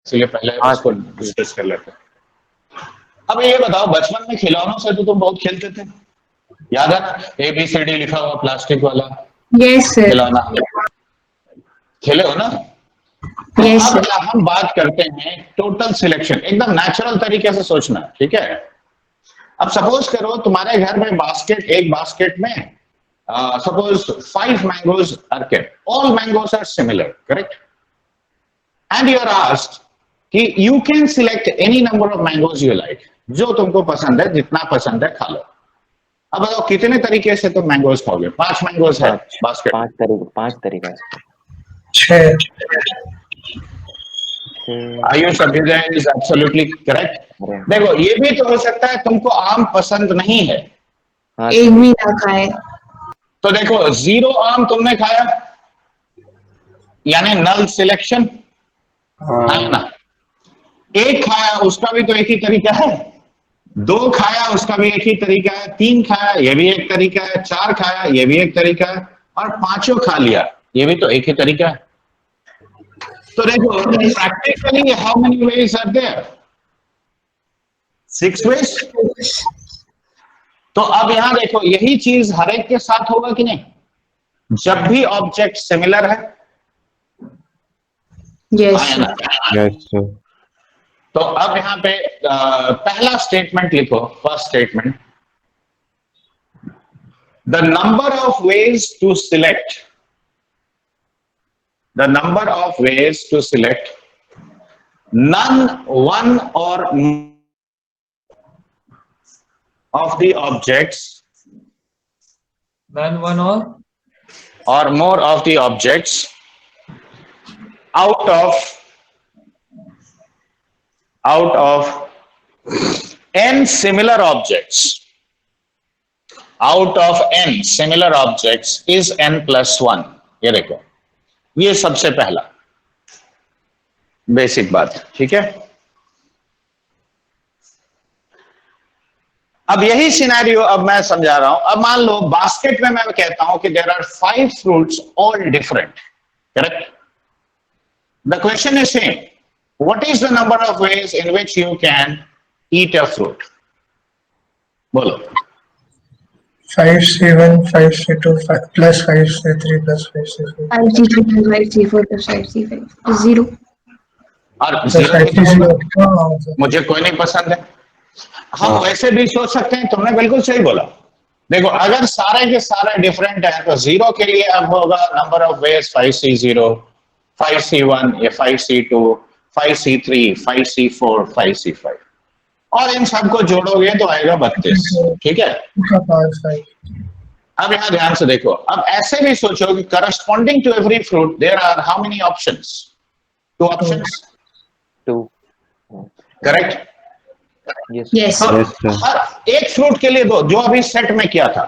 इसलिए पहले उसको डिस्कस कर लेते हैं। अब ये बताओ, बचपन में खिलौनों से तो तुम बहुत खेलते थे, याद है ना? ABCD लिखा हुआ प्लास्टिक वाला यस सर। खिलौना, खेले हो ना? यस अब सर। हम बात करते हैं टोटल सिलेक्शन, एकदम नेचुरल तरीके से सोचना, ठीक है? अब सपोज करो तुम्हारे घर में बास्केट, एक बास्केट में suppose 5 mangoes are kept, all mangoes are similar, correct? And you are asked कि you can select any number of mangoes you like, जो तुमको पसंद है, जितना पसंद है खा लो। अब बताओ कितने तरीके से तुम मैंगोज खाओगे? 5 मैंगोज है बास्केट, 5 तरीका। 6। Ayush Abhyuday is absolutely correct. देखो ये भी तो हो सकता है तुमको आम पसंद नहीं है, एक भी ना खाए। तो देखो 0 आम तुमने खाया, यानी नल सिलेक्शन है ना? 1 खाया, उसका भी तो एक ही तरीका है। 2 खाया, उसका भी एक ही तरीका है। 3 खाया, ये भी एक तरीका है। 4 खाया, ये भी एक तरीका है। और 5 खा लिया, ये भी तो एक ही तरीका है। तो देखो practically how many ways are there? 6 ways. तो अब यहां देखो, यही चीज हर एक के साथ होगा कि नहीं? जब भी ऑब्जेक्ट सिमिलर है, यस है ना? सर। तो अब यहां पे पहला स्टेटमेंट लिखो, first statement, the number of ways to select, the number of ways to select none, one or of the objects, none, one or more of the objects out of n similar objects, out of n similar objects is n plus 1। ये देखो, ये सबसे पहला basic बात, ठीक है? अब यही सिनेरियो अब मैं समझा रहा हूं। अब मान लो बास्केट में मैं कहता हूं कि there are 5 fruits all different, correct? The question is same, what is the number of ways in which you can eat a fruit? बोलो। 5C1 5C2 plus 5C3 plus 5C4 5C3 plus 5C4 plus 5C5 0। और plus मुझे कोई नहीं पसंद है। हम वैसे भी सोच सकते हैं, तुमने बिल्कुल सही बोला। देखो अगर सारे के सारे डिफरेंट है तो 0 के लिए अब होगा number of veg 5C0, 5C1, या 5C2, 5C3, 5C4, 5C5, और इन सबको जोड़ोगे तो आएगा 32, ठीक है? अब यहां ध्यान से देखो, अब ऐसे भी सोचो कि corresponding to every fruit there are how many options? 2 options, 2। Correct? Yes हर एक फ्रूट के लिए 2, जो अभी सेट में किया था,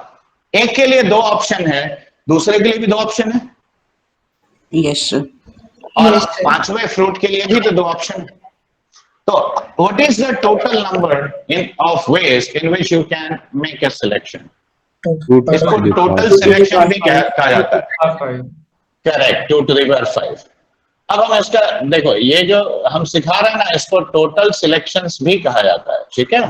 एक के लिए 2 ऑप्शन है, दूसरे के लिए भी 2 ऑप्शन है, यस और 5वें फ्रूट के लिए भी तो 2 ऑप्शन है। तो what is the total number in of ways in which you can make a selection? इसको टोटल सिलेक्शन भी कहा जाता है, करेक्ट, 2 to the power 5। अब हम इसका देखो, ये जो हम सिखा रहे हैं ना, इसको टोटल सिलेक्शंस भी कहा जाता है, ठीक है?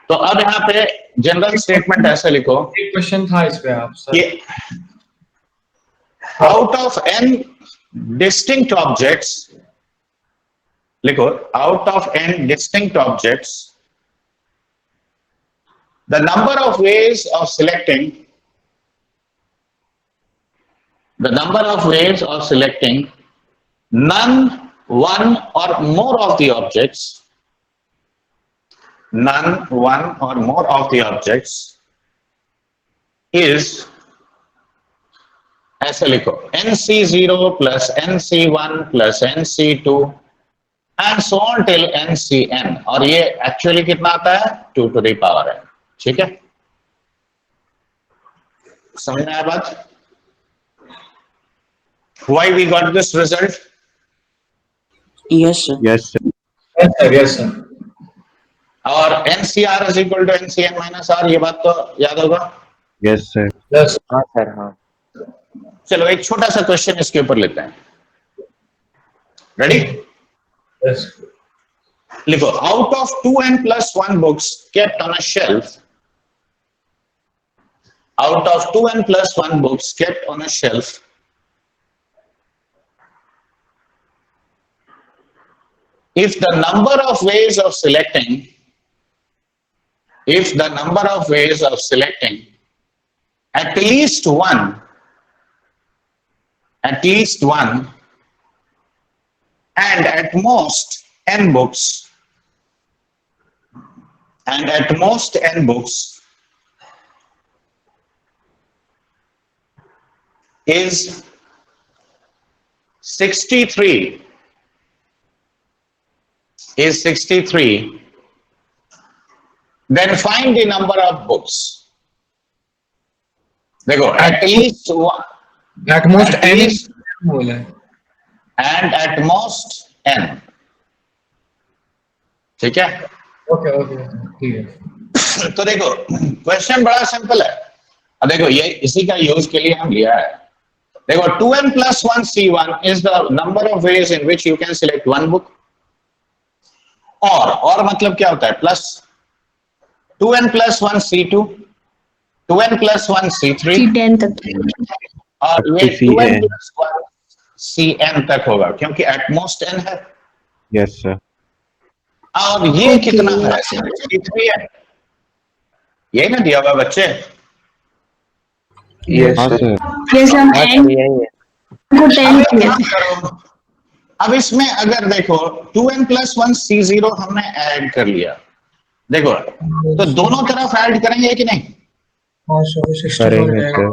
तो अब यहाँ पे जनरल स्टेटमेंट ऐसे लिखो, एक क्वेश्चन था इस पे आप sir, out of n distinct objects, लिखो out of n distinct objects the number of ways of selecting, the number of ways of selecting none, one or more of the objects, none, one or more of the objects is, ऐसे लिखो, NC0 plus NC1 plus NC2 and so on till NCn, और ये actually कितना आता है? 2 to the power n, ठीक है? समझ में आया बात? Why we got this result? Yes Yes, sir. Yes sir. और NCR is equal to NCn minus R, ये बात तो याद होगा। Yes, sir. यस हाँ सर, हाँ। चलो एक छोटा सा क्वेश्चन इसके ऊपर लेते हैं, रेडी? Yes. लिखो out of 2n+1 books kept on a shelf, out of 2n+1 books kept on a shelf, if the number of ways of selecting at least one and at most n books is 63, then find the number of books. देखो at least one At most At n least- बोला है. and at most n. ठीक है? Okay, okay, ठीक है. तो देखो question बड़ा सिंपल है. अब देखो ये इसी का यूज के लिए हम लिया है. देखो 2n+1 C1 is the number of ways in which you can select one book. और मतलब क्या होता है? Plus 2n+1 C2, 2n+1 C3 C10 तक. और Up ये to CN. 2n+1 CN तक होगा क्योंकि एट मोस्ट n है. Yes, sir. और ये Okay. कितना है? C3 है. ये ना दिया हुआ बच्चे. Yes, हाँ sir. सर. Yes, हम हाँ n सर यही है. को 10 अब किया. क्या करो? अब इसमें अगर देखो 2n+1 C0 हमने ऐड कर लिया. देखो तो दोनों तरफ ऐड करेंगे कि नहीं? हाँ सर 64 करेंगे जाएगा. सर.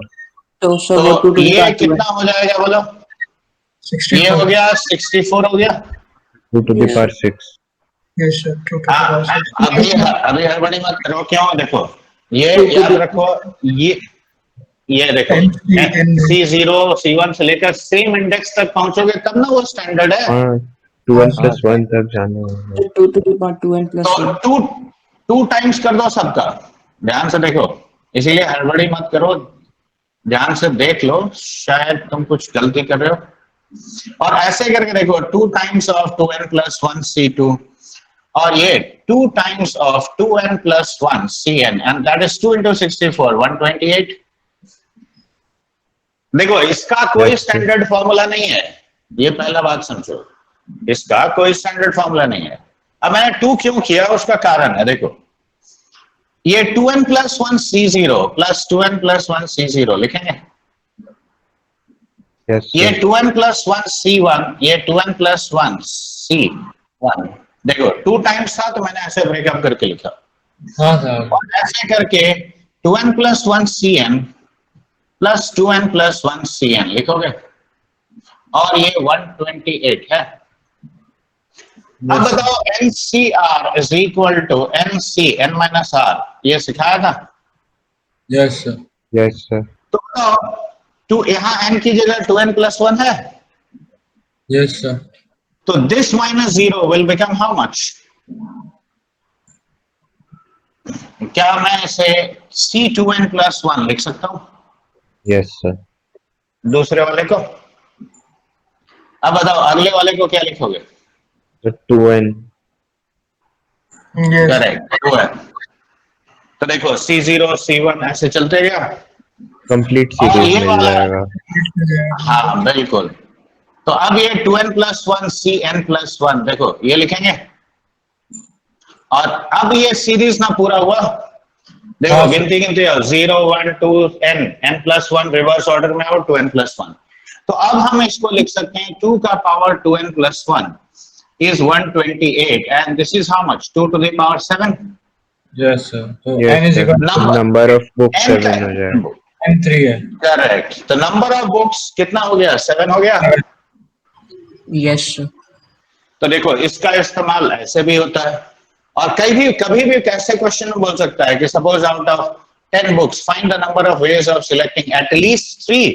तो सर वो 2 तो to the ये power 2. कितना हो जाएगा बोलो? ये हो 64. गया 64 हो गया. 2 to the power 6. Yes sir. 2 to the हाँ, power 6. अभी हड़बड़ी मत करो. क्यों? देखो ये याद रखो. ये देखो C0 C1 से लेकर सेम इंडेक्स तक पहुंचोगे तब ना वो स्टैंडर्ड है. हाँ 2n+1 तक जाना होगा. 2 to the power 2n plus तो 1. टू टाइम्स कर दो सबका. ध्यान से देखो. इसीलिए हड़बड़ी मत करो. ध्यान से देख लो. शायद तुम कुछ गलती कर रहे हो. और ऐसे करके देखो 2 टाइम्स ऑफ 2n+1 C2 और ये 2 times of 2n+1 CN and that is 2 into 64 128. देखो इसका कोई Yes, sir. स्टैंडर्ड फॉर्मूला नहीं है. ये पहला बात समझो. इसका कोई स्टैंडर्ड फॉर्मूला नहीं है. अब मैंने 2 क्यों किया उसका कारण है. देखो ये 2n+1 C0 plus 2n+1 C0 लिखेंगे. Yes, ये sir. 2n+1 C1 ये 2n+1 C1. देखो 2 टाइम्स था तो मैंने ऐसे ब्रेकअप करके लिखा. हाँ सर. और ऐसे करके 2n+1 CN plus 2n+1 CN लिखोगे और ये 128 है. अब बताओ NCR is equal to NC n-R. ये सिखाया था. Yes, sir. Yes, sir. तो बताओ टू यहाँ n की जगह 2n+1 है. Yes, sir. तो this minus 0 will become how much? क्या मैं इसे C2n+1 लिख सकता हूँ Yes, sir. दूसरे वाले को? अब बताओ अगले वाले को क्या लिखोगे? So 2n. Yes. Correct 2n. तो देखो C0 C1 ऐसे चलते गया. Complete और series ये मिल वाला- जाएगा. हाँ बिल्कुल. तो अब ये 2n+1 CN+1 देखो ये लिखेंगे. और अब ये सीरीज ना पूरा हुआ. देखो हाँ, गिनती 0 1 2 n+1 रिवर्स ऑर्डर में और 2n+1. तो अब हम इसको लिख सकते हैं 2 का power 2n+1 is 128 and this is how much? 2 to the power 7. Yes, sir. So n Yes, is sir. equal to Number- Number of books n 7 हो जाएगा. n3 है. करेक्ट. तो नंबर ऑफ बुक्स कितना हो गया? 7 हो गया. Yes, sir. तो देखो इसका इस्तेमाल ऐसे भी होता है और कभी भी कैसे क्वेश्चन में बोल सकता है कि suppose out of 10 books find the number of ways of selecting at least 3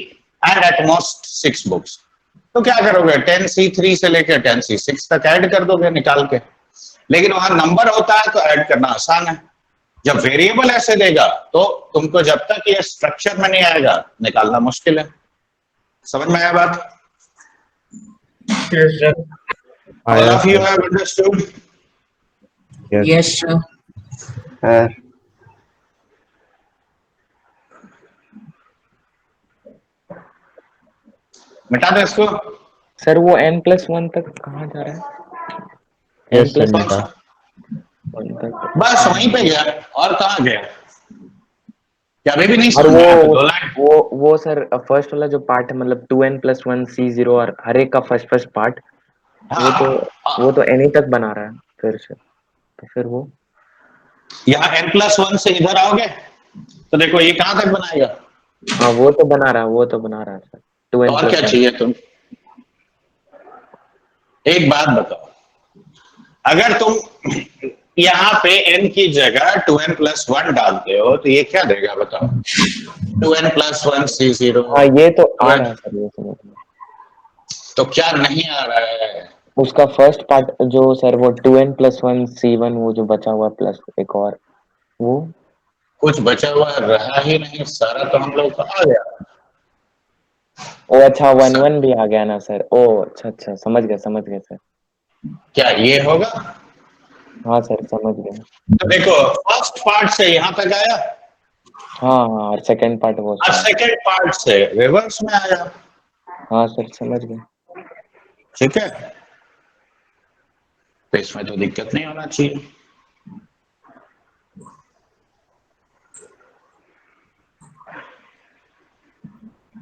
and at most 6 books. तो क्या करोगे? 10C3 से लेकर 10C6 तक ऐड कर दोगे निकाल के. लेकिन वहां नंबर होता है तो ऐड करना आसान है. जब वेरिएबल ऐसे देगा तो तुमको जब तक ये स्ट्रक्चर में नहीं आएगा निकालना मुश्किल है. समझ में आया बात? Yes. All of you sir. have understood? Yes. Yes, sir. Sir. मिटा दे इसको। सर वो n+1 तक कहाँ जा रहा है? Yes, sir. n+1 कौन सा? तक बस वहीं पे गया और कहाँ गया? क्या अभी भी नहीं और समझ आया? दो लाइन। वो सर फर्स्ट वाला जो पार्ट है मतलब 2n+1 C0 और हर एक का फर्स्ट पार्ट वो तो n ही तक बना रहा है फिर से, तो फिर वो यहाँ n+1 से इधर आओगे तो देखो ये कहाँ तक बनाएगा? हाँ वो तो बना रहा है सर तो और क्या 2n+1। चाहिए तुम? एक बात बताओ, अगर तुम यहाँ पे n की जगह 2n+1 डालते हो तो ये क्या देगा बताओ? 2n+1 C0। हाँ ये तो आ रहा है सर, ये समझ में। तो क्या नहीं आ रहा है? उसका फर्स्ट पार्ट जो सर वो 2n+1 C1 वो जो बचा हुआ प्लस एक और वो कुछ बचा हुआ रहा ही नहीं, सारा तो हम लोग को आ गया। ओ अच्छा 1 भी आ गया ना सर। ओ अच्छा समझ गए सर। क्या ये होगा? हाँ सर समझ गए। तो देखो फर्स्ट पार्ट से यहाँ तक आया हाँ और सेकंड पार्ट वो और सेकंड पार्ट से रिवर्स में आया। हाँ सर समझ गए। ठीक है, तो इसमें तो दिक्कत नहीं होना चाहिए।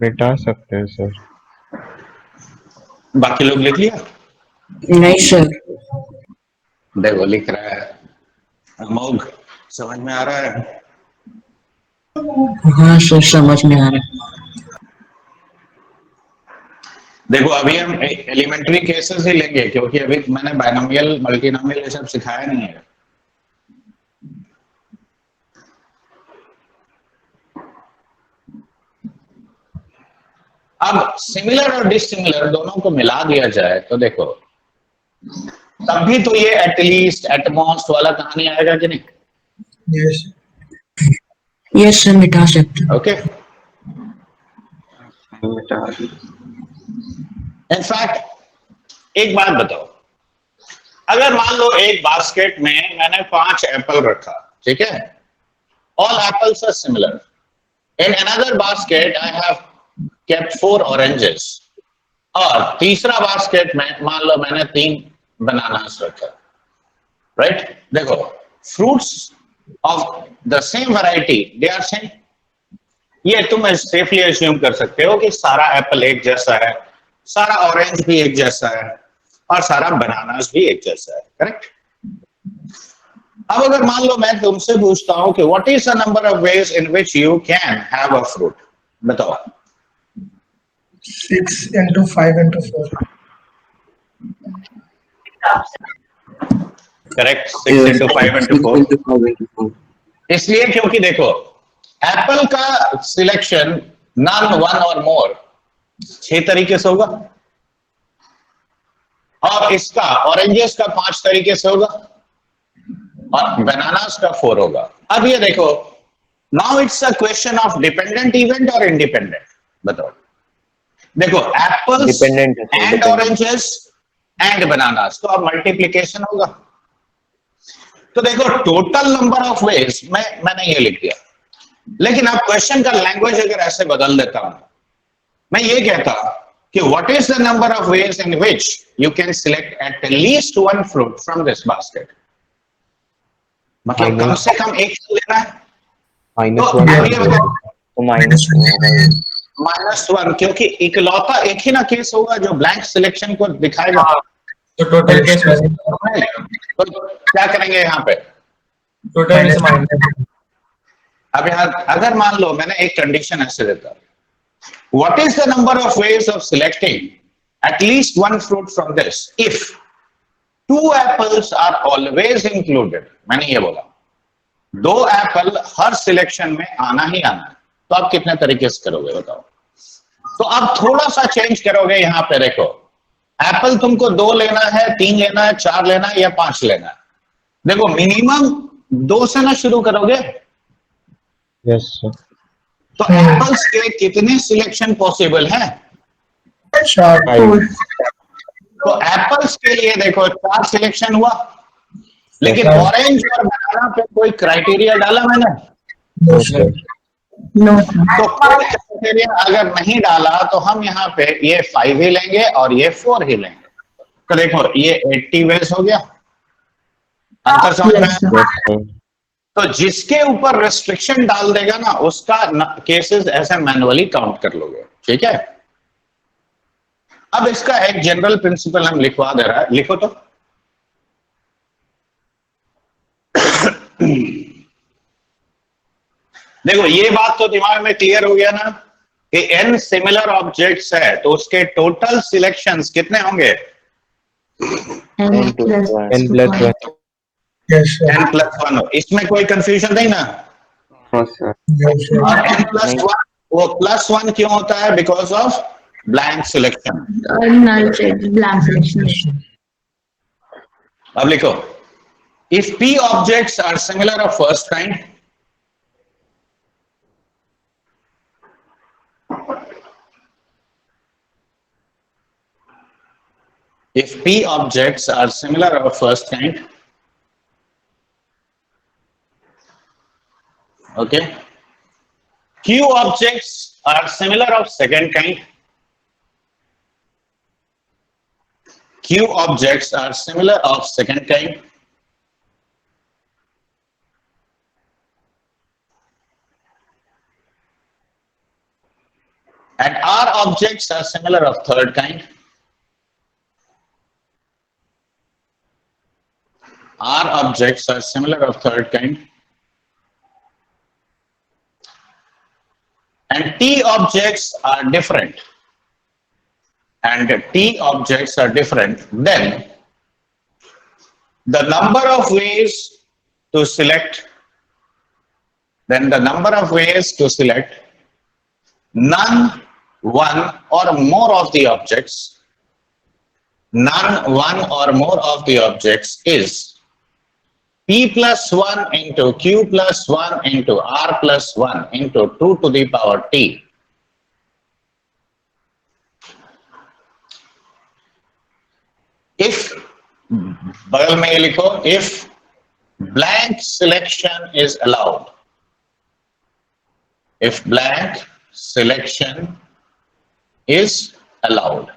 मिटा सकते हैं सर। बाकी लोग लिख लिया? नहीं सर। देखो लिख रहा है अमोघ, समझ में आ रहा है? हाँ सर समझ में आ रहा है। देखो अभी हम एलिमेंट्री केसेस ही लेंगे क्योंकि अभी मैंने बायनोमियल मल्टीनोमियल ये सब सिखाया नहीं है। अब सिमिलर और डिसिमिलर दोनों को मिला दिया जाए तो देखो तब भी तो ये एटलीस्ट एटमोस्ट वाला कहानी आएगा कि नहीं? Yes. यस सर मिटा सकते ओके, इनफैक्ट एक बात बताओ, अगर मान लो एक बास्केट में मैंने 5 एप्पल रखा, ठीक है, all apples are similar. In another basket I have kept 4 oranges और तीसरा बास्केट में मान लो मैंने 3 बनानास रखा, राइट? देखो fruits of the same variety they are same. ये तुम सेफली अज्यूम कर सकते हो कि सारा एप्पल एक जैसा है, सारा ऑरेंज भी एक जैसा है और सारा बनानास भी एक जैसा है, करेक्ट? अब अगर मान लो मैं तुमसे पूछता हूं कि what is the number of ways in which you can have a fruit, बताओ। 6 into 5 into 4. Correct, 6 into 5 into 4। इसलिए क्योंकि देखो एप्पल का सिलेक्शन नन, वन और मोर 6 तरीके से होगा और इसका ऑरेंजेस का 5 तरीके से होगा और बनानास का 4 होगा। अब ये देखो, now it's a question of dependent event और इंडिपेंडेंट, बताओ। देखो एप्पल्स डिपेंडेंट है, and dependent. Oranges and bananas, तो अब मल्टीप्लिकेशन होगा। तो देखो टोटल नंबर ऑफ वेज मैंने ये लिख दिया, लेकिन अब क्वेश्चन का लैंग्वेज अगर ऐसे बदल देता हूं, मैं ये कहता कि what is the number of ways in which you can select at least one fruit from this basket. मतलब कम से कम एक लेना है। तो -1 तो -1, क्योंकि इकलौता एक ही ना केस होगा जो ब्लैंक सिलेक्शन को दिखाएगा। तो टोटल केस में तो क्या करेंगे यहाँ पे? टोटल में से माइनस। अब यहाँ अगर मान लो मैंने एक कंडीशन ऐसे देता, what is the number of ways of selecting at least one fruit from this if 2 apples are always included. मैंने ये बोला 2 एप्पल हर सिलेक्शन में आना ही आना है, तो आप कितने तरीके से करोगे बताओ? तो आप थोड़ा सा चेंज करोगे। यहाँ पे देखो एप्पल तुमको 2 लेना है, 3 लेना है, 4 लेना है या 5 लेना है। देखो मिनिमम 2 से ना शुरू करोगे, यस सर। तो एप्पल्स के कितने सिलेक्शन पॉसिबल हैं? 4. तो एप्पल्स के लिए देखो 4 सिलेक्शन हुआ, लेकिन ऑरेंज और बनाना पे कोई क्राइटेरिया डाला मैंने? No, sir. No. तो कोई क्राइटेरिया अगर नहीं डाला तो हम यहाँ पे ये 5 ही लेंगे और ये 4 ही लेंगे। तो देखो ये 80 वेज हो गया, अंतर समझ में आया? Yes, sir. तो जिसके ऊपर रिस्ट्रिक्शन डाल देगा ना उसका केसेस ऐसे मैनुअली काउंट कर लोगे, ठीक है? अब इसका एक जनरल प्रिंसिपल हम लिखवा दे रहा है, लिखो तो। देखो ये बात तो दिमाग में क्लियर हो गया ना कि n सिमिलर ऑब्जेक्ट्स है तो उसके टोटल सिलेक्शंस कितने होंगे? N plus N plus 1. Yes, sir. n plus 1। इसमें कोई कंफ्यूजन नहीं ना? No, sir. No, sir. और n plus 1 वो प्लस 1 क्यों होता है? Because of blank selection. null set blank selection. अब लिखो, if p objects are similar of first kind, if p objects are similar of first kind, okay, q objects are similar of second kind, q objects are similar of second kind, and r objects are similar of third kind, r objects are similar of third kind, and t objects are different, and t objects are different, then the number of ways to select, none, one or more of the objects, none, one or more of the objects is p plus 1 into q plus 1 into r plus 1 into 2 to the power t. If, बगल में ये लिखो, if blank selection is allowed, if blank selection is allowed,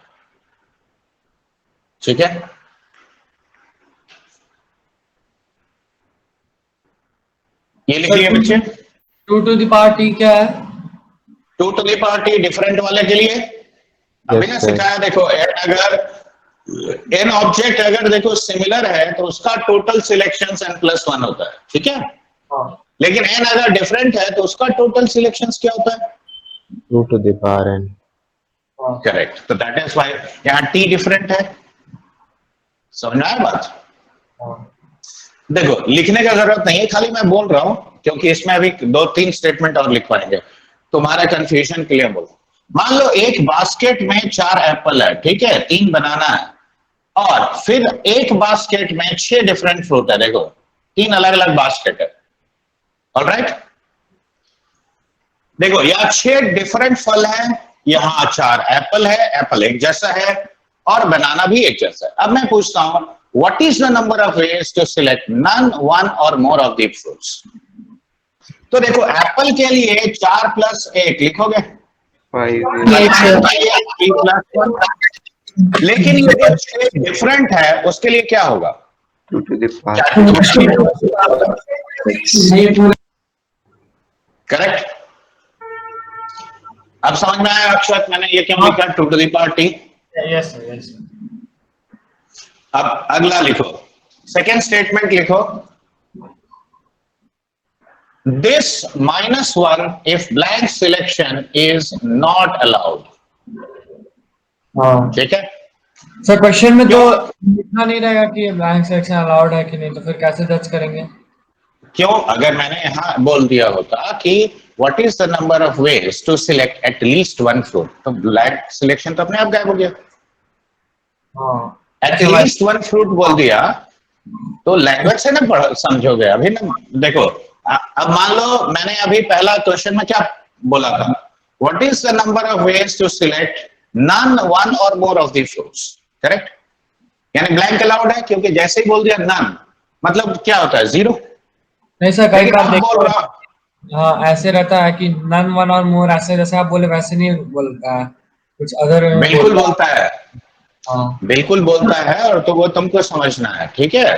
ठीक है? ये लिखिए बच्चे, 2 to the power t क्या है? 2 to the power t different वाले के लिए अभी ना Yes, sir. सिखाया। देखो अगर n ऑब्जेक्ट अगर देखो सिमिलर है तो उसका टोटल सिलेक्शन n प्लस 1 होता है, ठीक है? हाँ, लेकिन n अगर डिफरेंट है तो उसका टोटल सिलेक्शन क्या होता है? 2 to the power n. हाँ, करेक्ट। तो दैट इज व्हाई यहाँ t डिफरेंट है। समझ में आया बात? हाँ। देखो लिखने का जरूरत नहीं है, खाली मैं बोल रहा हूं क्योंकि इसमें अभी 2-3 स्टेटमेंट और लिखवाएंगे, तुम्हारा कंफ्यूजन क्लियर बोलो। मान लो एक बास्केट में 4 एप्पल है, ठीक है, 3 बनाना है, और फिर एक बास्केट में 6 डिफरेंट फ्रूट है। देखो 3 अलग अलग बास्केट है, ऑलराइट? देखो यहाँ 6 डिफरेंट फल है, यहाँ 4 एप्पल है, एप्पल एक जैसा है और बनाना भी एक जैसा है। अब मैं पूछता हूं, what is the number of ways to select none, one or more of the fruits? तो देखो एप्पल के लिए 4 plus 1 लिखोगे, 5. Yes, sir. 3 plus 1, लेकिन ये जो 6 डिफरेंट है उसके लिए क्या होगा? 2 to the power. करेक्ट? अब समझ में आया अक्षत मैंने ये क्यों लिखा 2 to the power t? Yes, sir, yes, sir. अब अगला लिखो, सेकेंड स्टेटमेंट लिखो, this -1 if blank selection is not allowed, हाँ। ठीक है? सर क्वेश्चन में तो लिखना नहीं रहेगा कि ये ब्लैंक सेक्शन अलाउड है कि नहीं, तो फिर कैसे जज करेंगे? क्यों? अगर मैंने यहाँ बोल दिया होता कि what is the number of ways to select at least one fruit, तो blank selection तो अपने आप गायब हो गया। हाँ, At least one fruit बोल दिया तो लैंग्वेज से ना समझोगे। अभी ना देखो, अब मान लो मैंने अभी पहला क्वेश्चन में क्या बोला था, what is the number of ways to select none, one or more of the fruits, correct? यानी ब्लैंक अलाउड है, क्योंकि जैसे ही बोल दिया नन मतलब क्या होता है, जीरो। नहीं सर, कई लेकिन बार अब देखो बोल रहा हाँ ऐसे रहता है कि नन वन और मोर, ऐसे जैसे आप बोले वैसे नहीं बोलता है, कुछ अदर वे में बिल्कुल बोलता बोलता है, है। हाँ बिल्कुल बोलता है, और तो वो तुमको समझना है, ठीक है।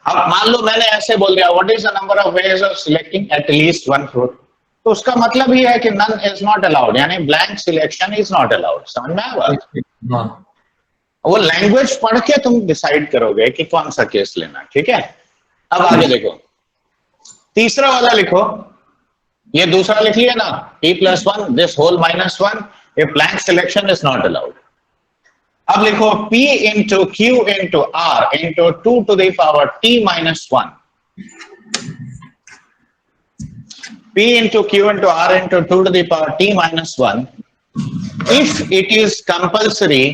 अब मान लो मैंने ऐसे बोल दिया what is the number of ways of selecting at least one fruit, तो उसका मतलब ही है कि नन इज नॉट अलाउड, यानी blank selection is not allowed. समझ में आया? हाँ वो लैंग्वेज पढ़ के तुम डिसाइड करोगे कि कौन सा केस लेना, ठीक है। अब आगे देखो, तीसरा वाला लिखो, ये दूसरा लिख लिया ना, p+1 this whole -1 if blank selection is not allowed। अब लिखो p into q into r into 2 to the power t-1, p into q into r into 2 to the power t-1 if it is compulsory,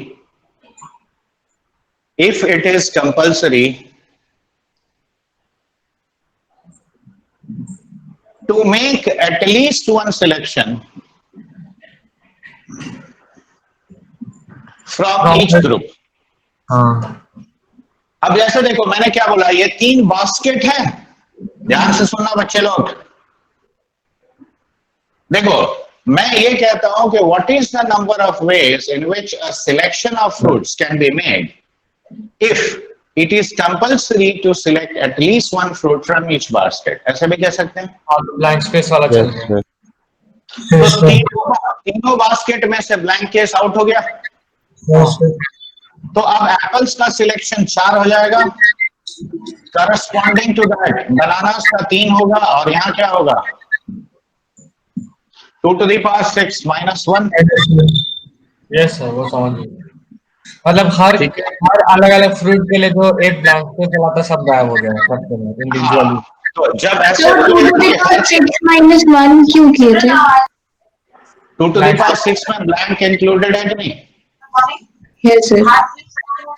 if it is compulsory to make at least one selection from each group। हाँ अब जैसे देखो मैंने क्या बोला, ये 3 basket है, ध्यान से सुनना बच्चे लोग। देखो मैं ये कहता हूं कि what is the number of ways in which a selection of fruits can be made if it is compulsory to select at least one fruit from each basket. ऐसे भी कह सकते हैं। ब्लैंक स्पेस वाला चल Yes, रहा है। sir. Yes, तो sir. तीनों बास्केट में से ब्लैंक केस आउट हो गया, Yes, sir. तो अब एप्पल्स का सिलेक्शन 4 हो जाएगा, करस्पॉन्डिंग टू दैट बनानास का 3 होगा, और यहाँ क्या होगा 2 to the power 6 -1। Yes sir, वो समझ गए। मतलब हर ठीक है। हर अलग अलग फ्रूट के लिए जो एक ब्लैंक स्पेस चला था सब गायब हो गया सबके में इंडिविजुअली। तो जब ऐसे So 2 to the power 6 minus 1 क्यों किए थे? 2 to the power 6 में ब्लैंक इंक्लूडेड है कि नहीं? Yes, sir.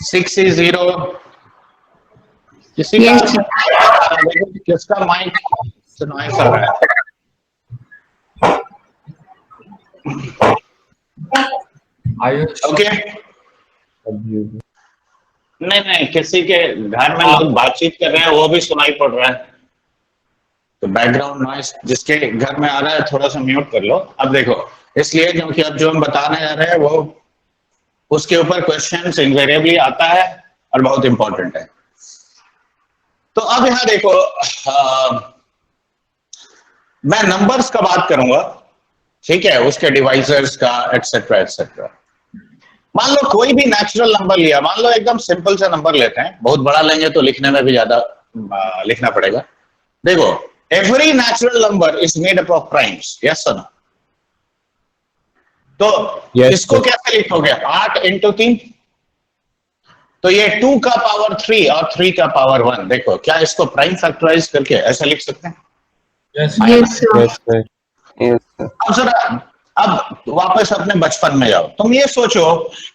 6 is 0। किसी Yes, का sir. देखो किसका माइक से नॉइस आ रहा है। आयुष ओके, नहीं नहीं, किसी के घर में लोग बातचीत कर रहे हैं, वो भी सुनाई पड़ रहा है, तो बैकग्राउंड नॉइस जिसके घर में आ रहा है थोड़ा सा म्यूट कर लो। अब देखो, इसलिए क्योंकि अब जो हम बताने जा रहे हैं वो उसके ऊपर क्वेश्चंस इनवेरिएबली आता है और बहुत इंपॉर्टेंट है। तो अब यहां देखो, मैं नंबर्स का बात करूंगा, ठीक है, उसके डिवाइजर्स का एटसेट्रा एटसेट्रा। मान लो कोई भी नेचुरल नंबर लिया, मान लो एकदम सिंपल सा नंबर लेते हैं, बहुत बड़ा लेंगे तो लिखने में भी ज्यादा लिखना पड़ेगा। देखो every natural number is made up of primes, yes sir. तो Yes, इसको sir. कैसे लिखोगे, 8 into 3, तो ये 2 का पावर 3 और 3 का पावर 1। देखो क्या इसको प्राइम फैक्टराइज करके ऐसा लिख सकते हैं? Yes Yes, sir. Yes, sir. Yes, sir. अब जरा अब वापस अपने बचपन में जाओ, तुम ये सोचो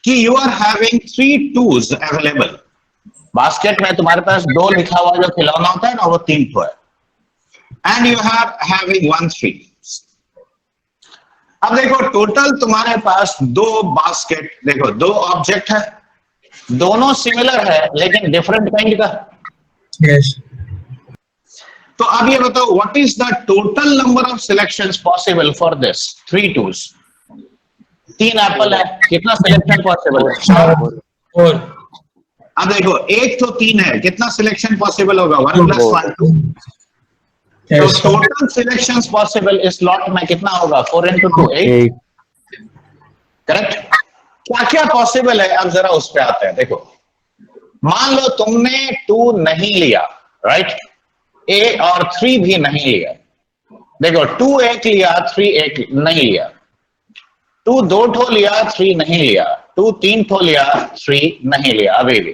कि you are having 3 2s available, basket में तुम्हारे पास 2 लिखा हुआ जो खिलौना होता है ना, वो 3 ठो है, एंड यू हैविंग 1 3। अब देखो टोटल तुम्हारे पास 2 बास्केट, देखो 2 ऑब्जेक्ट है, दोनों सिमिलर है लेकिन डिफरेंट काइंड का। Yes. तो अब ये बताओ what is the total number of selections possible for this 3 2s? 3 Apple है, कितना सिलेक्शन पॉसिबल है? और अब देखो एक तो 3 है, कितना सिलेक्शन पॉसिबल होगा? 1 + 1 2। तो Yes, sir. Total selections possible इस लॉट में कितना होगा? 4 × 2 8, 8. करेक्ट। क्या क्या पॉसिबल है अब जरा उस पे आते हैं। देखो मान लो तुमने 2 नहीं लिया, राइट, ए और 3 भी नहीं लिया। देखो 2 एक लिया, 3 एक नहीं लिया, 2 2 ठो लिया, 3 नहीं लिया, 2 3 ठो लिया, 3 नहीं लिया। अभी भी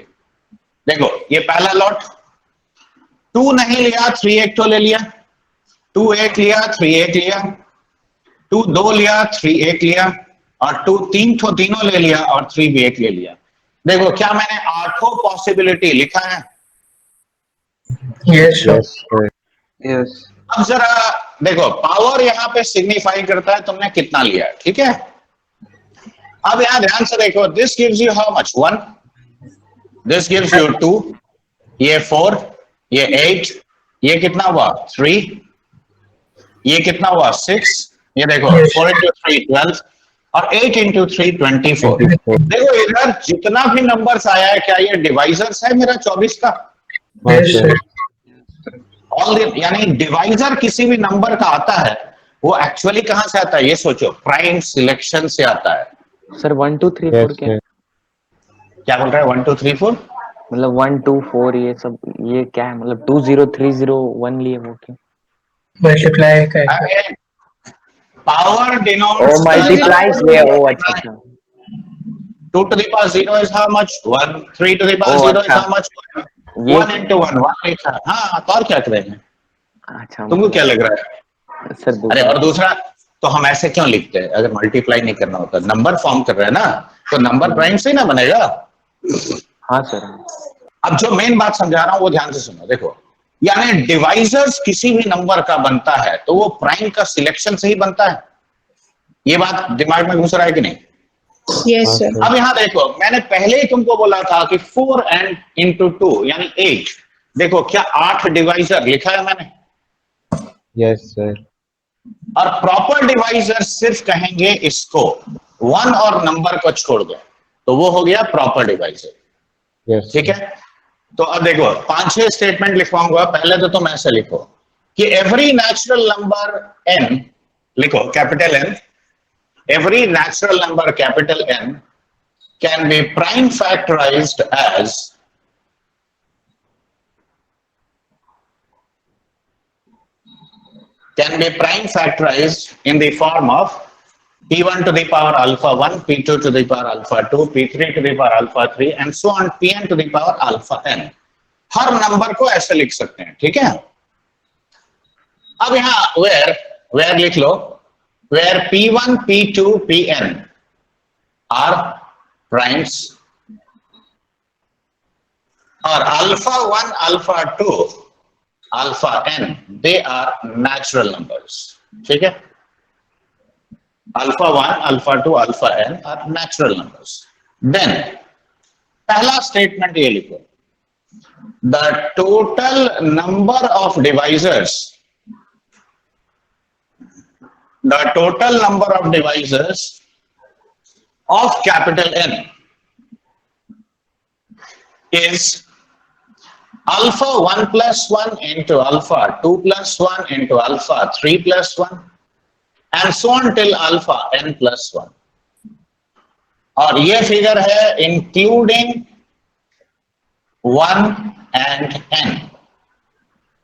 देखो ये पहला लॉट, 2 नहीं लिया, 3 एक ठो ले लिया, 2 एक लिया, 3 एक लिया, 2 2 लिया, 3 एक लिया, और 2 3 ठो तीनों ले लिया, और 3 भी एक ले लिया। देखो क्या मैंने 8 पॉसिबिलिटी लिखा है? Yes, sir. Yes, sir. Yes. अब जरा देखो पावर यहाँ पे सिग्निफाई करता है तुमने कितना लिया, ठीक है। अब यहां ध्यान से देखो, this gives you how much 1, this gives you 2, ये 4, ये 8, ये कितना हुआ 3, ये कितना हुआ 6, ये देखो 4 into 3 12 और 8 into 3 24। देखो इधर जितना भी नंबर्स आया है, क्या ये डिवाइजर्स है मेरा 24 का? Yes, sir. यानी डिवाइजर किसी भी नंबर का आता है, वो एक्चुअली कहां से आता है ये सोचो, प्राइम सिलेक्शन से आता है। सर 1 2 3 4 क्या है? क्या बोल रहा है 1 2 3 4? मतलब 1 2 4 ये सब ये क्या है? मतलब 2 0 3 0 1 लिए वो क्या? Multiply का पावर ओ डिनोट्स मल्टीप्लाइज ये ओ अच्छा अच्छा 2 to the power 0 is how much 1, 3 to the power Oh, 0 is अच्छा। how much 1 ये into 1 1 लिखा है। हाँ तो और क्या करेंगे, अच्छा तुमको क्या लग रहा है? सर अरे और दूसरा, तो हम ऐसे क्यों लिखते हैं? अगर मल्टीप्लाई नहीं करना होता, नंबर फॉर्म कर रहे हैं ना, तो नंबर प्राइम से ही ना बनेगा। हाँ सर अब जो मेन बात समझा रहा हूं वो ध्यान से सुनो। देखो यानी डिवाइजर्स किसी भी नंबर का बनता है तो वो प्राइम का सिलेक्शन से ही बनता है। ये बात दिमाग में घुस रहा है कि नहीं? Yes, sir. अब यहां देखो, मैंने पहले ही तुमको बोला था कि 4 and into 2 यानी 8। देखो क्या 8 डिवाइजर लिखा है मैंने? Yes sir. और प्रॉपर डिवाइजर सिर्फ कहेंगे इसको 1 और नंबर को छोड़ दो, तो वो हो गया प्रॉपर डिवाइजर। यस ठीक है, तो अब देखो 5-6 स्टेटमेंट लिखवाऊंगा। पहले तो तुम ऐसे लिखो कि एवरी नेचुरल नंबर n, लिखो capital N, every natural number capital N can be prime factorized as in the form of p1 to the power alpha 1, p2 to the power alpha 2, p3 to the power alpha 3 and so on, pn to the power alpha n। Her number को ऐसे लिख सकते हैं। ठीक है, अब यहां where लिख लो, where p1 p2 pn are primes और alpha 1 alpha 2 alpha n they are natural numbers। ठीक है, alpha 1 alpha 2 alpha n are natural numbers। then पहला स्टेटमेंट ये लिखो, the total number of divisors of capital N is alpha 1 plus 1 into alpha 2 plus 1 into alpha 3 plus 1 and so on till alpha n plus 1। और ये figure है including 1 and n,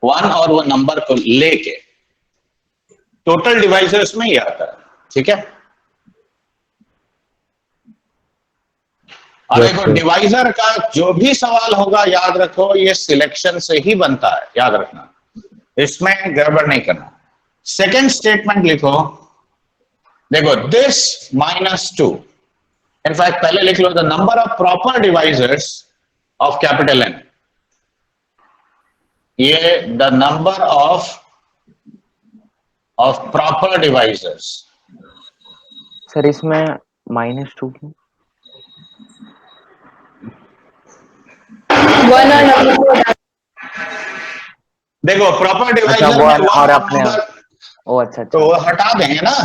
1 और वो number को लेके टोटल डिवाइजर्स में ही आता है। ठीक है, और देखो डिवाइजर का जो भी सवाल होगा याद रखो ये सिलेक्शन से ही बनता है, याद रखना, इसमें गड़बड़ नहीं करना। सेकेंड स्टेटमेंट लिखो, देखो दिस -2, इनफैक्ट पहले लिख लो the number of proper divisors of capital N, ये the number of proper divisors. Sir इसमें -2 क्यों? 1 और number को हटा- देखो प्रॉपर अच्छा डिवाइजर वो में और 1 अपने ओ अच्छा तो अच्छा वो हटा देंगे ना।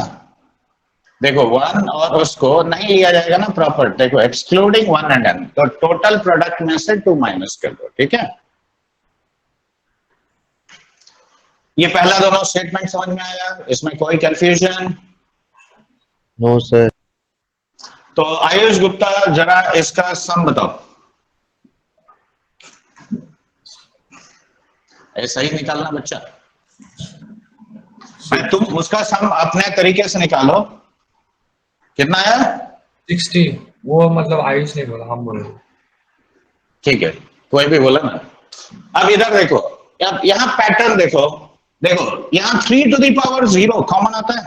देखो 1 और उसको नहीं लिया जाएगा ना प्रॉपर, देखो एक्सक्लूडिंग 1 and n, तो टोटल प्रोडक्ट में से 2 माइनस कर दो। ठीक है, ये पहला दोनों स्टेटमेंट समझ में आया, इसमें कोई कंफ्यूजन? No sir. तो आयुष गुप्ता जरा इसका सम बताओ, ऐसा ही निकालना बच्चा, तुम उसका सम अपने तरीके से निकालो। कितना आया? 60। वो मतलब आयुष नहीं बोला, हम बोले। ठीक है, कोई भी बोला ना। अब इधर देखो, अब यहां पैटर्न देखो, यहां 3 to the power 0 कॉमन आता है,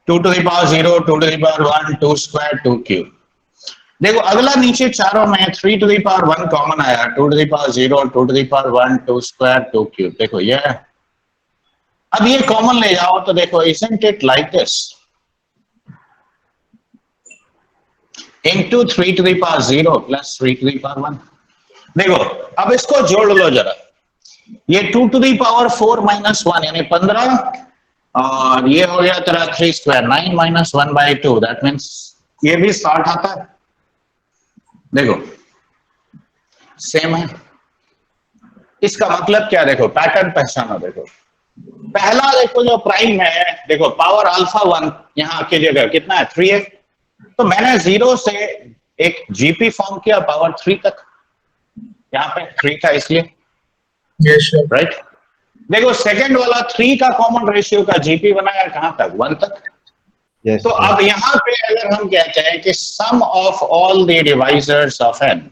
2 to the power 0, 2 to the power 1, 2 square, 2 cube। देखो अगला नीचे चारों में 3 to the power 1 कॉमन आया, 2 to the power 0, 2 to the power 1, 2 square, 2 cube। देखो ये है। अब ये कॉमन ले जाओ तो देखो isn't it like this? into 3 to the power 0 plus 3 to the power 1. देखो अब इसको जोड़ लो जरा, ये 2 to the power 4 minus 1 यानी 15 और ये हो गया तेरा 3 square 9 minus 1 by 2 that means ये भी 60 आता है। देखो सेम है, इसका मतलब क्या, देखो पैटर्न पहचानो। देखो पहला देखो जो प्राइम है, देखो पावर अल्फा 1 यहाँ की जगह कितना है 3 है, तो मैंने 0 से एक जीपी फॉर्म किया पावर 3 तक, यहाँ पे 3 था इसलिए, Yes, sir. राइट। देखो सेकंड वाला 3 का कॉमन रेशियो का जीपी बनाया कहां तक 1 तक। Yes, तो sir. अब यहाँ पे अगर हम कहते हैं कि sum of all the divisors of N,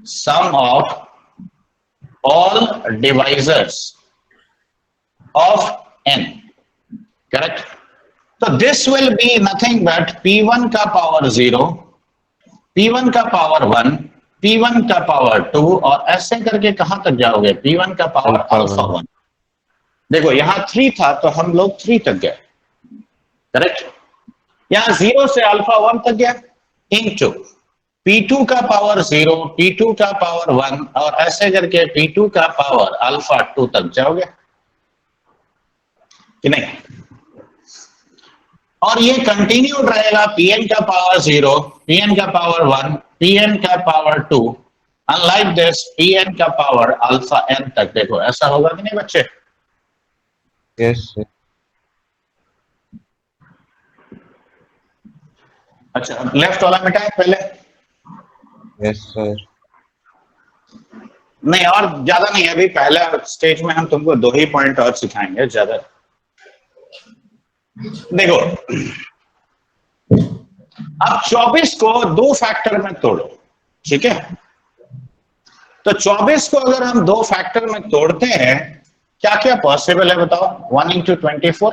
sum of all divisors of n, correct? So this will be nothing but p1 का power 0, p1 का power 1, p1 का power 2 और ऐसे करके कहां तक जाओगे p1 का power alpha 1। देखो यहाँ 3 था तो हम लोग 3 तक गए, करेक्ट। यहाँ 0 से अल्फा 1 तक गया इनटू P2 का पावर 0, P2 का पावर 1 और ऐसे करके P2 का पावर अल्फा 2 तक जाओगे कि नहीं। और ये कंटिन्यूड रहेगा Pn का पावर 0, Pn का पावर 1, Pn का पावर 2, अनलाइक दिस Pn का पावर अल्फा n तक। देखो ऐसा होगा कि नहीं बच्चे? Yes, sir. अच्छा लेफ्ट वाला मिटाए पहले, Yes, sir. नहीं और ज्यादा नहीं, अभी पहले स्टेज में हम तुमको 2 ही पॉइंट और सिखाएंगे, ज्यादा। देखो अब 24 को 2 फैक्टर में तोड़ो, ठीक है। तो 24 को अगर हम 2 फैक्टर में तोड़ते हैं क्या क्या पॉसिबल है बताओ? 1 into 24,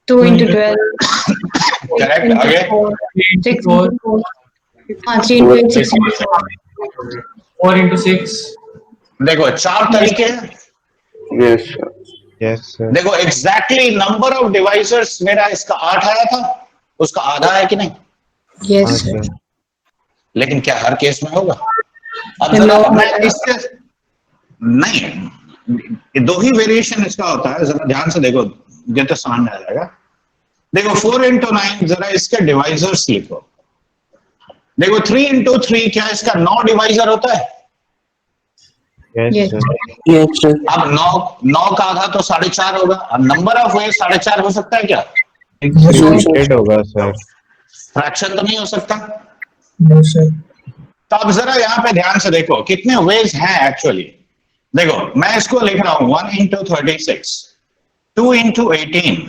2 into 12, करेक्ट। आगे 6 into 4, 3 into 8, 6 into 7. 4 into 6. देखो 4 तरीके हैं। Yes, sir. Yes, sir. देखो एग्जैक्टली नंबर ऑफ डिवाइसर्स मेरा इसका 8 आया था, उसका आधा है कि नहीं? Yes, हाँ, sir. sir. लेकिन क्या हर केस में होगा? अब जरा मैं इससे नहीं, 2 ही वेरिएशन इसका होता है, जरा ध्यान से देखो ये तो समझ आ जाएगा। देखो 4 into 9 जरा इसके डिवाइजर्स लिखो। देखो 3 into 3 क्या इसका 9 डिवाइजर होता है? Yes, Yes. sir. Yes, sir. अब 9 का आधा तो 4.5 होगा। अब नंबर ऑफ वे 4.5 हो सकता है क्या? Repeated होगा, sir. फ्रैक्शन तो नहीं हो सकता। No, sir. तो अब जरा यहाँ पे ध्यान से देखो कितने वेज हैं एक्चुअली। देखो मैं इसको लिख रहा हूं 1 into 36, 2 into 18,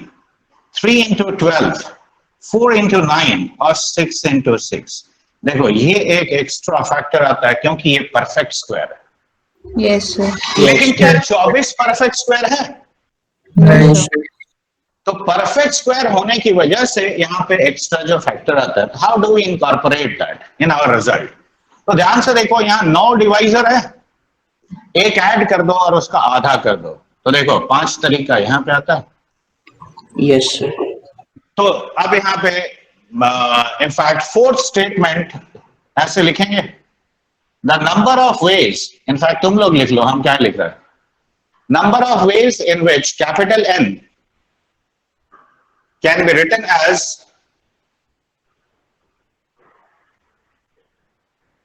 3 into 12, 4 into 9 और 6 into 6। देखो ये एक एक्स्ट्रा फैक्टर आता है क्योंकि ये परफेक्ट स्क्वायर है। Yes, sir. लेकिन क्या 24 परफेक्ट स्क्वायर है? No, sir. तो परफेक्ट स्क्वायर होने की वजह से यहाँ पे एक्स्ट्रा जो फैक्टर आता है, how do we incorporate that in our result? तो ध्यान से देखो यहाँ 9 डिवाइजर है, एक ऐड कर दो और उसका आधा कर दो, तो देखो 5 तरीका यहाँ पे आता है। Yes, sir. तो अब यहाँ पे इनफैक्ट फोर्थ स्टेटमेंट ऐसे लिखेंगे, the number of veg, in fact तुम लोग लिख लो, हम क्या लिख रहे हैं, number of ways in which capital N can be written as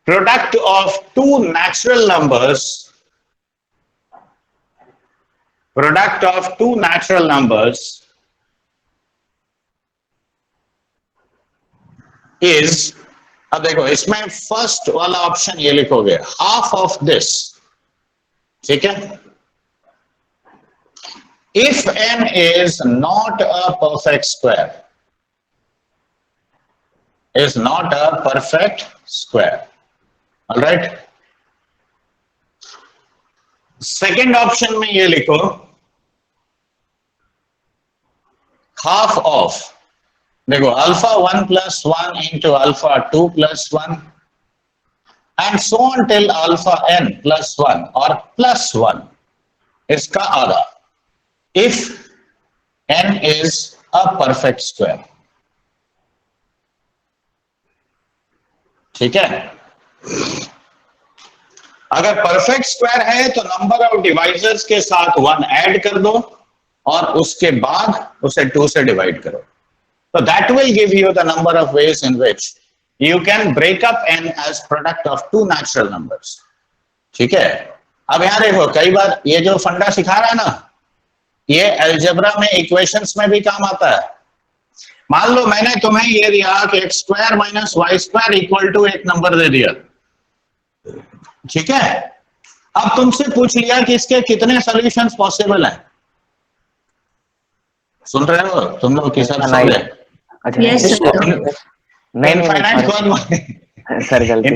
product of 2 natural numbers, product of 2 natural numbers is, अब देखो इसमें फर्स्ट वाला ऑप्शन ये लिखोगे हाफ ऑफ दिस, ठीक है। If n is not a perfect square, is not a perfect square, all right. Second option में ये लिखो हाफ ऑफ, देखो alpha 1 plus 1 into alpha 2 plus 1 and so on till alpha n plus 1 और plus 1, इसका आधा, if n is a perfect square। ठीक है। अगर परफेक्ट स्क्वायर है तो नंबर ऑफ डिवाइजर्स के साथ 1 ऐड कर दो और उसके बाद उसे 2 से डिवाइड करो, तो that will give you the number of ways in which you can break up n as product of 2 natural numbers. ठीक है। अब यहां देखो, कई बार ये जो फंडा सिखा रहा है ना, ये अलजेब्रा में इक्वेशंस में भी काम आता है। मान लो मैंने तुम्हें ये दिया कि x square minus Y square equal to एक नंबर दे दिया, ठीक है। अब तुमसे पूछ लिया कि इसके कितने सॉल्यूशंस पॉसिबल हैं। सुन रहे हो तुम लोग किस सब सॉल्व है? अच्छा Yes, sir. नहीं इनफाइनाइट कौन नहीं सर गलती।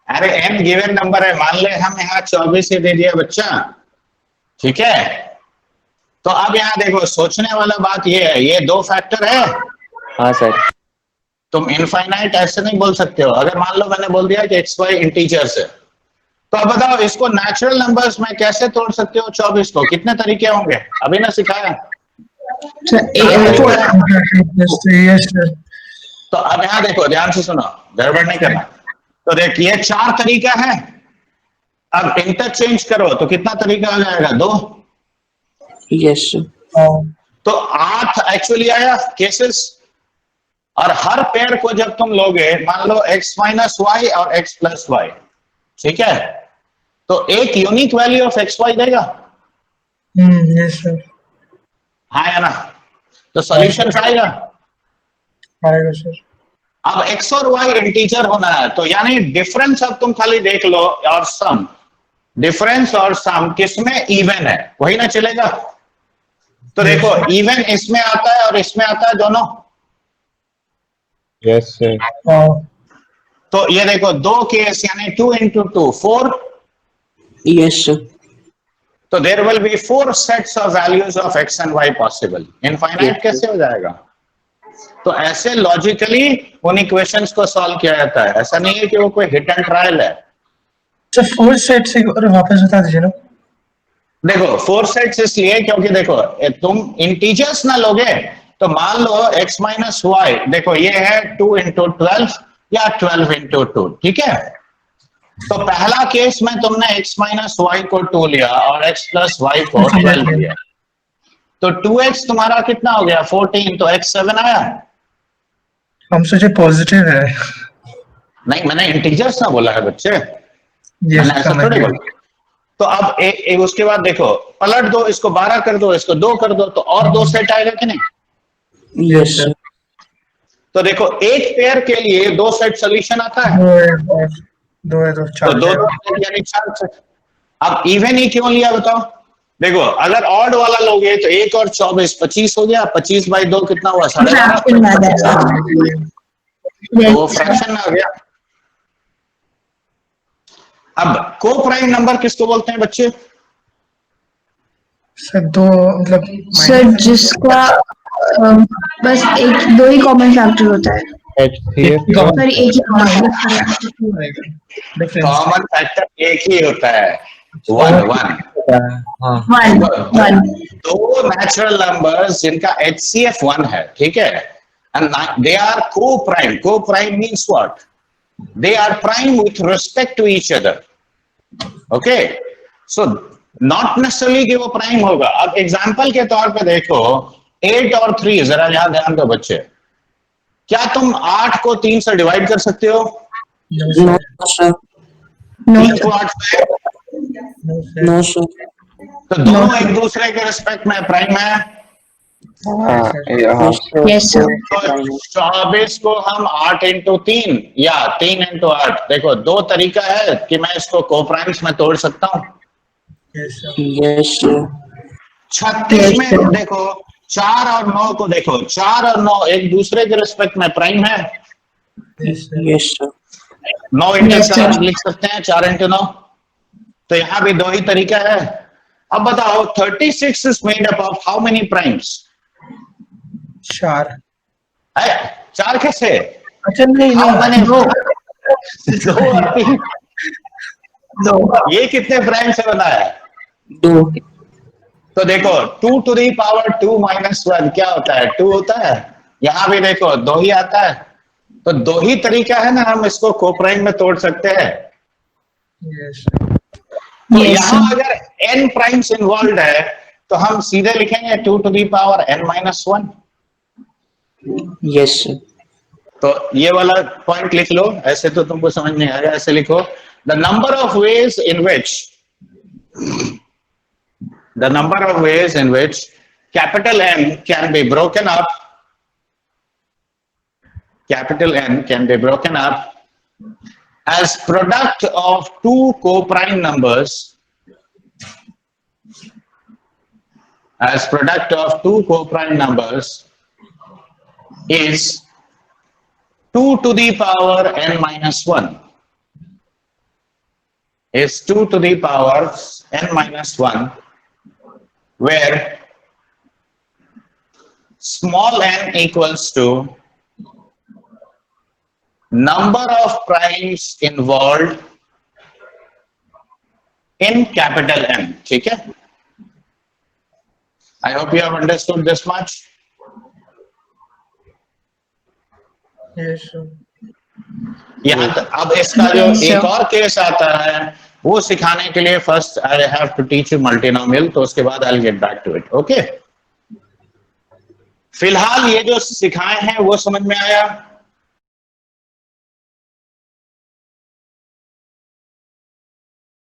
अरे n गिवन नंबर है, मान ले हम यहाँ 24 ही दे दिया बच्चा, ठीक है। तो अब यहाँ देखो, सोचने वाला बात ये है, ये 2 फैक्टर है, हाँ सर। तुम इनफाइनाइट ऐसे नहीं बोल सकते हो। अगर मान लो मैंने बोल दिया कि x y इंटीजर्स है, तो अब बताओ इसको नेचुरल नंबर्स में कैसे तोड़ सकते हो 24 को? कितने तरीके होंगे? अभी ना सिखाया। So, 4. Plus 3, yes, sir. तो अब यहाँ देखो, ध्यान से सुनो, गड़बड़ नहीं करना। तो देख, ये 4 तरीका है। अब इंटरचेंज करो तो कितना तरीका आ जाएगा? 2। Yes, sir. तो 8 एक्चुअली आया केसेस। और हर पेयर को जब तुम लोगे, मान लो x माइनस वाई और x प्लस वाई, ठीक है, तो एक unique value of X Y देगा। Yes, sir. हाँ या ना? तो सॉल्यूशन आएगा। आएगा sir. अब x और y इंटीजर होना है, तो यानी डिफरेंस अब तुम खाली देख लो, और सम, डिफरेंस और सम किसमें इवन है, वही ना चलेगा। तो देखो, इवन इसमें आता है और इसमें आता है, दोनों। Yes, sir. तो ये देखो, 2 केस यानी 2 into 2 4। Yes, sir. तो there will be 4 sets of values of x and y पॉसिबल। इनफाइनाइट कैसे हो जाएगा? तो ऐसे लॉजिकली उन इक्वेशंस को सॉल्व किया जाता है। ऐसा नहीं है कि वो कोई हिट एंड ट्रायल है। Sir, 4 sets एक बार वापस बता दीजिए ना। देखो, 4 सेट्स इसलिए क्योंकि देखो, तुम इंटीजर्स ना लोगे तो मान लो x माइनस वाई, देखो ये है 2 into 12 या 12 into 2, ठीक है। तो पहला केस में तुमने x माइनस वाई को 2 लिया और x प्लस वाई को 12 लिया, तो 2x तुम्हारा कितना हो गया? 14। तो x 7 आया। हम सोचे पॉजिटिव है। नहीं, मैंने इंटीजर्स ना बोला है बच्चे, Yes, मैंने ऐसा थोड़ी बोला। तो अब एक उसके बाद देखो, पलट दो, इसको 12 कर दो, इसको 2 कर दो, तो और 2 सेट आएगा कि नहीं? Yes, sir. तो देखो, एक पेयर के लिए 2 सेट सोल्यूशन आता है। 2 है तो तो 4 2 सेट यानी 4 सेट। अब इवन ही क्यों लिया बताओ? देखो, अगर ऑड वाला लोगे तो 1 और 24 25 हो गया। 25 बाई 2 कितना हुआ? 12.5। तो वो फ्रैक्शन में आ गया। अब को प्राइम नंबर किसको बोलते हैं बच्चे? सर 2 मतलब सर जिसका बस 2 ही कॉमन फैक्टर होता है। सॉरी, एक ही कॉमन डिफरेंस। कॉमन फैक्टर एक ही होता है, 1 वन। 2 नेचुरल नंबर्स जिनका HCF 1 है, ठीक है, एंड दे आर को प्राइम। को prime means what? They are prime with respect to each other. Okay, so not necessarily कि वो प्राइम होगा। अब एग्जाम्पल के तौर पे देखो, 8 और 3, जरा यहां ध्यान दो बच्चे, क्या तुम 8 को 3 से डिवाइड कर सकते हो? No, sir. 3 को 8 से, No, sir. तो दोनों एक दूसरे के रिस्पेक्ट में प्राइम है। Yes sir. तो 24 को हम 8 into 3 या 3 into 8, देखो 2 तरीका है कि मैं इसको कोप्राइम्स में तोड़ सकता हूँ। Yes, sir. 36 में देखो, 4 और 9 को देखो, 4 और 9 एक दूसरे के रिस्पेक्ट में प्राइम है। Yes, sir. 9 into 4 लिख सकते हैं, 4 into 9। तो यहाँ भी 2 ही तरीका है। अब बताओ, 36 is made up of how many primes? 4। 4 कैसे? अच्छा नहीं How many? 2 और 3। 2। ये कितने प्राइम से बना है? 2. तो देखो, 2 to the power 2 minus 1 क्या होता है? 2 होता है। यहाँ भी देखो 2 ही आता है। तो दो ही तरीका है ना, हम इसको कोप्राइम में तोड़ सकते हैं। Yes, sir. तो Yes, यहां sir. अगर n प्राइम्स इन्वॉल्व है तो हम सीधे लिखेंगे 2 to the power n-1। Yes, sir. तो ये वाला पॉइंट लिख लो, ऐसे तो तुमको समझ नहीं आएगा, ऐसे लिखो the number of ways in which capital N can be broken up, capital N can be broken up as product of two co-prime numbers, is 2 to the power n-1, is 2 to the power n-1, where small n equals to number of primes involved in capital N। ठीक है, I hope you have understood this much। Yes, sir. यहाँ अब इसका जो Yes, sir. एक और case आता है वो सिखाने के लिए first I have to teach you multinomial, तो उसके बाद I will get back to it. Okay, फिलहाल ये जो सिखाए हैं वो समझ में आया?